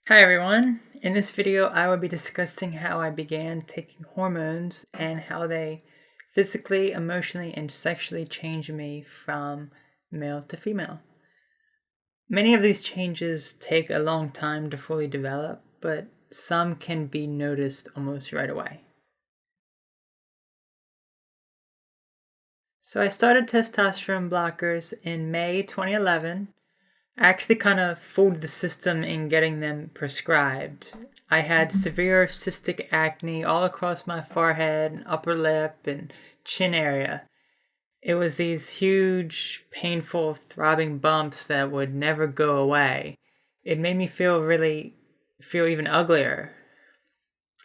Hi everyone! In this video I will be discussing how I began taking hormones and how they physically, emotionally, and sexually changed me from male to female. Many of these changes take a long time to fully develop, but some can be noticed almost right away. So I started testosterone blockers in May 2011. I actually kind of fooled the system in getting them prescribed. I had severe cystic acne all across my forehead, and upper lip, and chin area. It was these huge, painful, throbbing bumps that would never go away. It made me feel even uglier.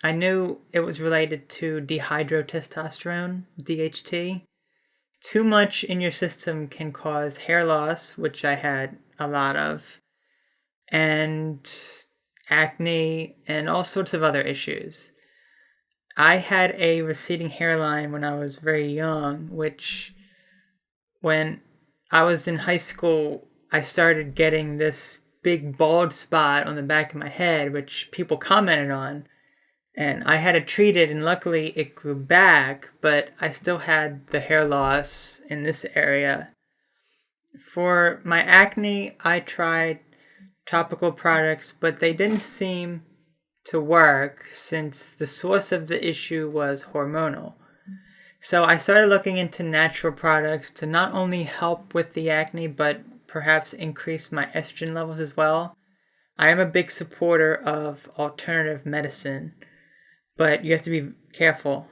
I knew it was related to dihydrotestosterone, DHT. Too much in your system can cause hair loss, which I had a lot of, and acne, and all sorts of other issues. I had a receding hairline when I was very young, which when I was in high school, I started getting this big bald spot on the back of my head, which people commented on. And I had it treated, and luckily it grew back, but I still had the hair loss in this area. For my acne, I tried topical products, but they didn't seem to work since the source of the issue was hormonal. So I started looking into natural products to not only help with the acne, but perhaps increase my estrogen levels as well. I am a big supporter of alternative medicine, but you have to be careful.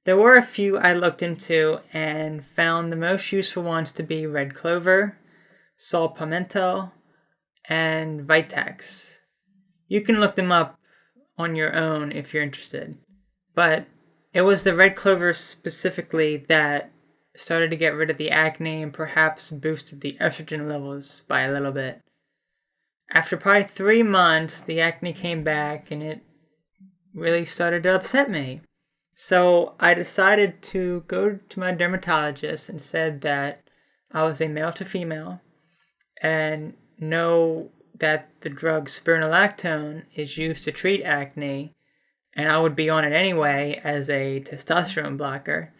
There were a few I looked into and found the most useful ones to be red clover, saw palmetto, and Vitex. You can look them up on your own if you're interested. But it was the red clover specifically that started to get rid of the acne and perhaps boosted the estrogen levels by a little bit. After probably 3 months, the acne came back and it really started to upset me. So I decided to go to my dermatologist and said that I was a male to female and know that the drug spironolactone is used to treat acne, and I would be on it anyway as a testosterone blocker.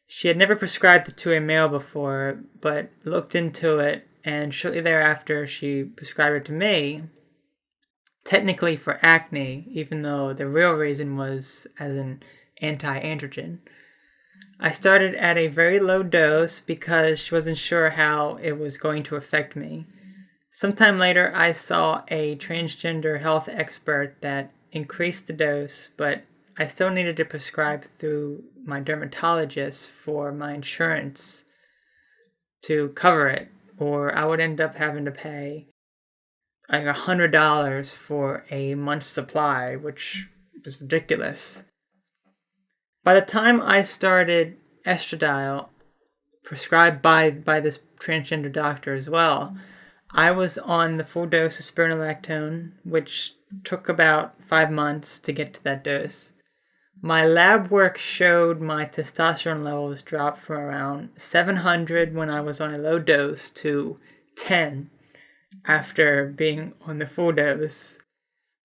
She had never prescribed it to a male before, but looked into it, and shortly thereafter she prescribed it to me, technically for acne, even though the real reason was as an anti-androgen. I started at a very low dose because she wasn't sure how it was going to affect me. Sometime later, I saw a transgender health expert that increased the dose, but I still needed to prescribe through my dermatologist for my insurance to cover it, or I would end up having to pay like $100 for a month's supply, which was ridiculous. By the time I started estradiol, prescribed by this transgender doctor as well, I was on the full dose of spironolactone, which took about 5 months to get to that dose. My lab work showed my testosterone levels dropped from around 700 when I was on a low dose to 10 after being on the full dose.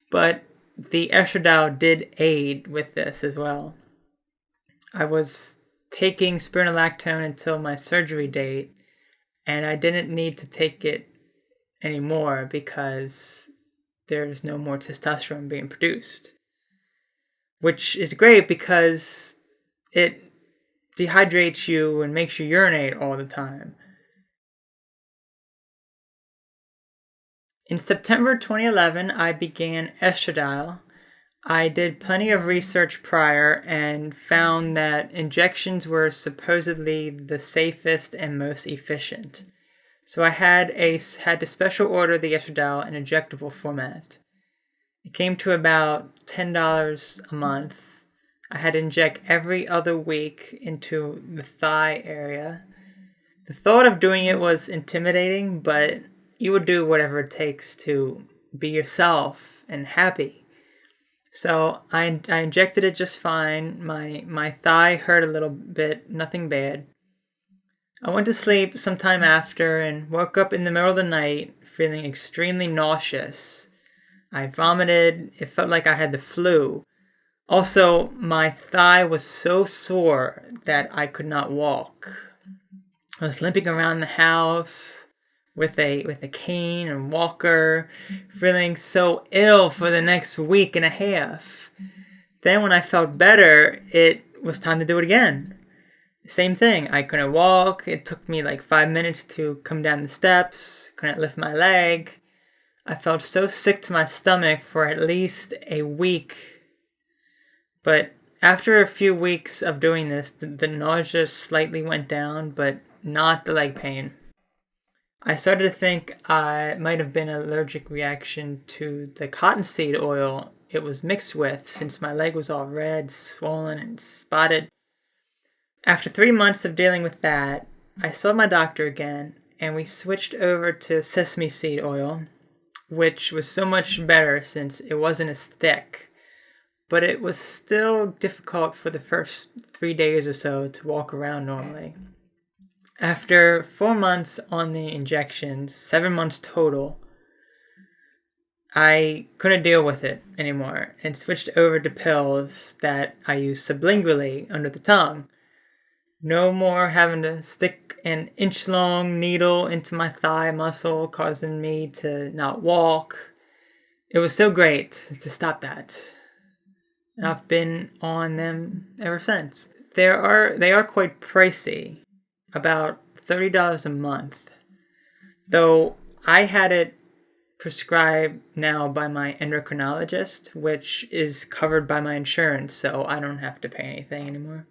But the estradiol did aid with this as well. I was taking spironolactone until my surgery date, and I didn't need to take it anymore because there's no more testosterone being produced. Which is great because it dehydrates you and makes you urinate all the time. In September 2011, I began estradiol. I did plenty of research prior and found that injections were supposedly the safest and most efficient. So I had to special order the estradiol in injectable format. It came to about $10 a month. I had to inject every other week into the thigh area. The thought of doing it was intimidating, but you would do whatever it takes to be yourself and happy. So I injected it just fine. My thigh hurt a little bit, nothing bad. I went to sleep sometime after and woke up in the middle of the night feeling extremely nauseous. I vomited. It felt like I had the flu. Also, my thigh was so sore that I could not walk. I was limping around the house with a cane and walker, feeling so ill for the next week and a half. Then when I felt better, it was time to do it again. Same thing. I couldn't walk. It took me like 5 minutes to come down the steps. Couldn't lift my leg. I felt so sick to my stomach for at least a week. But after a few weeks of doing this, the nausea slightly went down, but not the leg pain. I started to think I might have been an allergic reaction to the cottonseed oil it was mixed with, since my leg was all red, swollen, and spotted. After 3 months of dealing with that, I saw my doctor again, and we switched over to sesame seed oil, which was so much better since it wasn't as thick. But it was still difficult for the first 3 days or so to walk around normally. After 4 months on the injections, 7 months total, I couldn't deal with it anymore and switched over to pills that I use sublingually under the tongue. No more having to stick an inch-long needle into my thigh muscle, causing me to not walk. It was so great to stop that. And I've been on them ever since. They are quite pricey, about $30 a month. Though I had it prescribed now by my endocrinologist, which is covered by my insurance, so I don't have to pay anything anymore.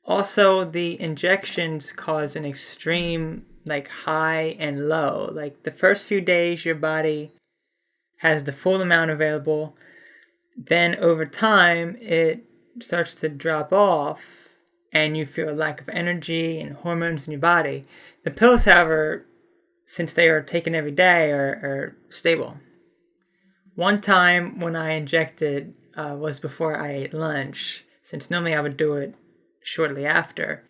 Also, the injections cause an extreme, high and low. The first few days, your body has the full amount available. Then over time, it starts to drop off, and you feel a lack of energy and hormones in your body. The pills, however, since they are taken every day, are stable. One time when I injected was before I ate lunch, since normally I would do it shortly after.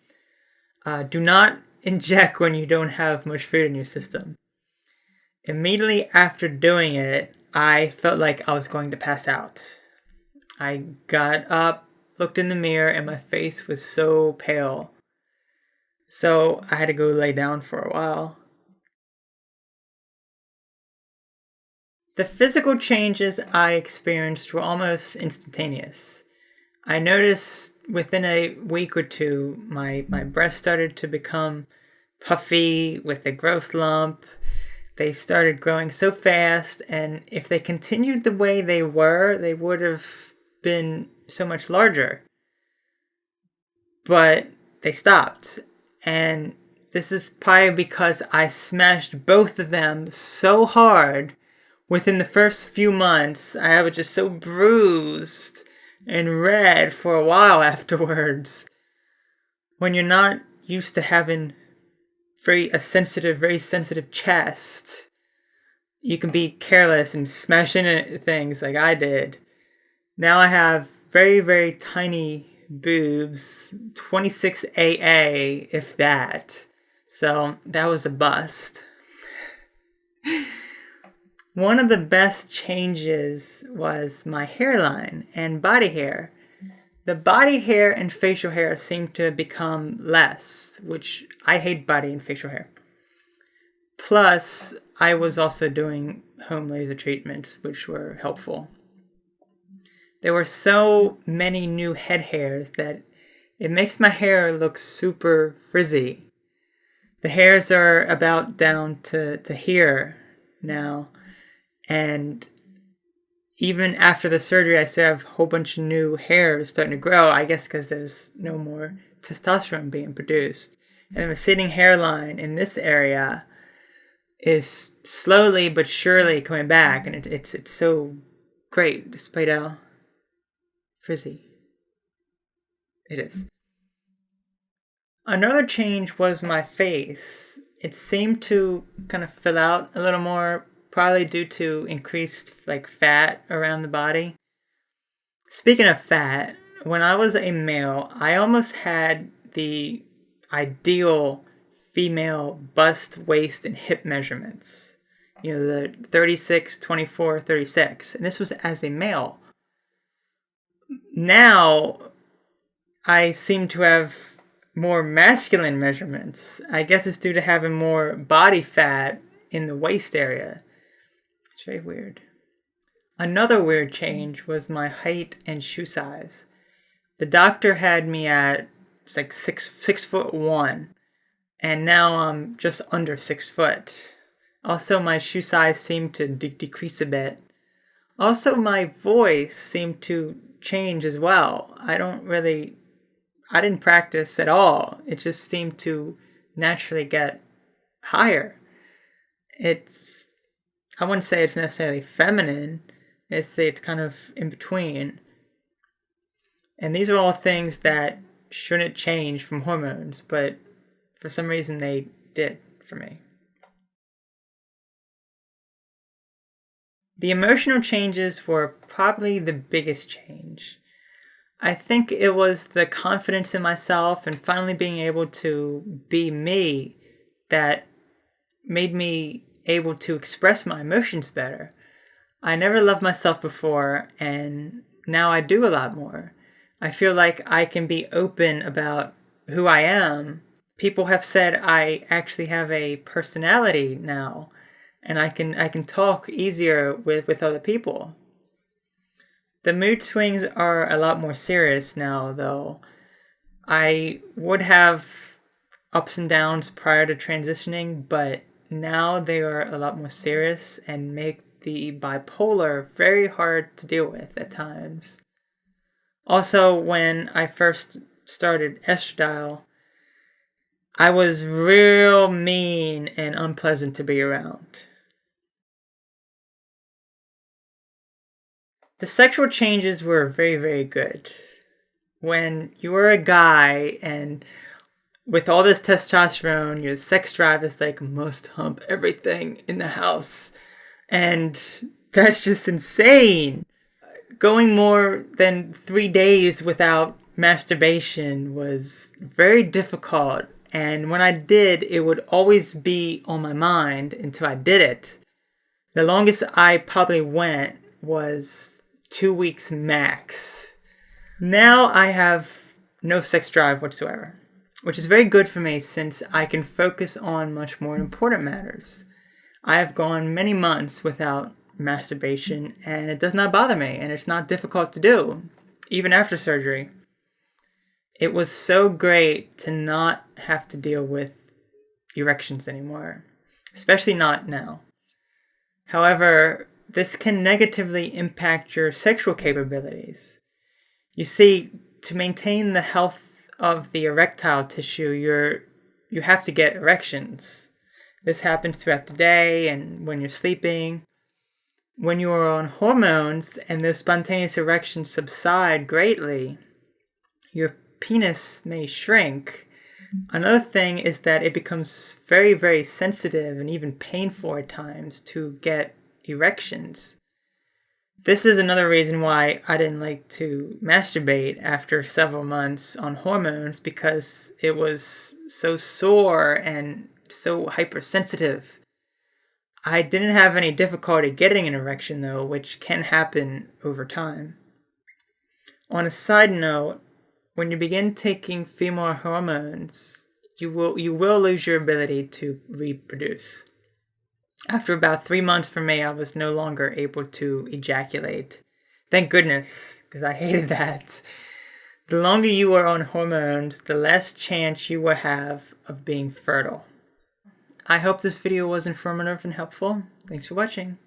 Do not inject when you don't have much food in your system. Immediately after doing it, I felt like I was going to pass out. I got up, looked in the mirror, and my face was so pale. So I had to go lay down for a while. The physical changes I experienced were almost instantaneous. I noticed within a week or two, my breasts started to become puffy with a growth lump. They started growing so fast, and if they continued the way they were, they would have been so much larger. But they stopped, and this is probably because I smashed both of them so hard within the first few months. I was just so bruised and red for a while afterwards. When you're not used to having very sensitive chest, you can be careless and smash into things like I did. Now I have very, very tiny boobs, 26 AA, if that. So that was a bust. One of the best changes was my hairline and body hair. The body hair and facial hair seemed to become less, which I hate body and facial hair. Plus, I was also doing home laser treatments, which were helpful. There were so many new head hairs that it makes my hair look super frizzy. The hairs are about down to here now. And even after the surgery, I still have a whole bunch of new hair starting to grow, I guess because there's no more testosterone being produced. And the receding hairline in this area is slowly but surely coming back, and it's so great despite how frizzy it is. Another change was my face. It seemed to kind of fill out a little more, probably due to increased fat around the body. Speaking of fat, when I was a male, I almost had the ideal female bust, waist, and hip measurements. the 36, 24, 36. And this was as a male. Now, I seem to have more masculine measurements. I guess it's due to having more body fat in the waist area. It's very weird. Another weird change was my height and shoe size. The doctor had me at like 6'1", and now I'm just under 6 foot. Also, my shoe size seemed to decrease a bit. Also, my voice seemed to change as well. I didn't practice at all. It just seemed to naturally get higher. I wouldn't say it's necessarily feminine. It's kind of in between. And these are all things that shouldn't change from hormones, but for some reason they did for me. The emotional changes were probably the biggest change. I think it was the confidence in myself and finally being able to be me that made me able to express my emotions better. I never loved myself before, and now I do a lot more. I feel like I can be open about who I am. People have said I actually have a personality now, and I can talk easier with other people. The mood swings are a lot more serious now, though. I would have ups and downs prior to transitioning, but now they are a lot more serious and make the bipolar very hard to deal with at times. Also, when I first started estradiol, I was real mean and unpleasant to be around. The sexual changes were very, very good. When you were a guy and with all this testosterone, your sex drive is like, must hump everything in the house. And that's just insane. Going more than 3 days without masturbation was very difficult. And when I did, it would always be on my mind until I did it. The longest I probably went was 2 weeks max. Now I have no sex drive whatsoever, which is very good for me since I can focus on much more important matters. I have gone many months without masturbation, and it does not bother me, and it's not difficult to do, even after surgery. It was so great to not have to deal with erections anymore, especially not now. However, this can negatively impact your sexual capabilities. You see, to maintain the health of the erectile tissue, you have to get erections. This happens throughout the day and when you're sleeping. When you are on hormones and those spontaneous erections subside greatly, your penis may shrink. Another thing is that it becomes very, very sensitive and even painful at times to get erections. This is another reason why I didn't like to masturbate after several months on hormones, because it was so sore and so hypersensitive. I didn't have any difficulty getting an erection though, which can happen over time. On a side note, when you begin taking female hormones, you will lose your ability to reproduce. After about 3 months for me, I was no longer able to ejaculate. Thank goodness, because I hated that. The longer you are on hormones, the less chance you will have of being fertile. I hope this video was informative and helpful. Thanks for watching.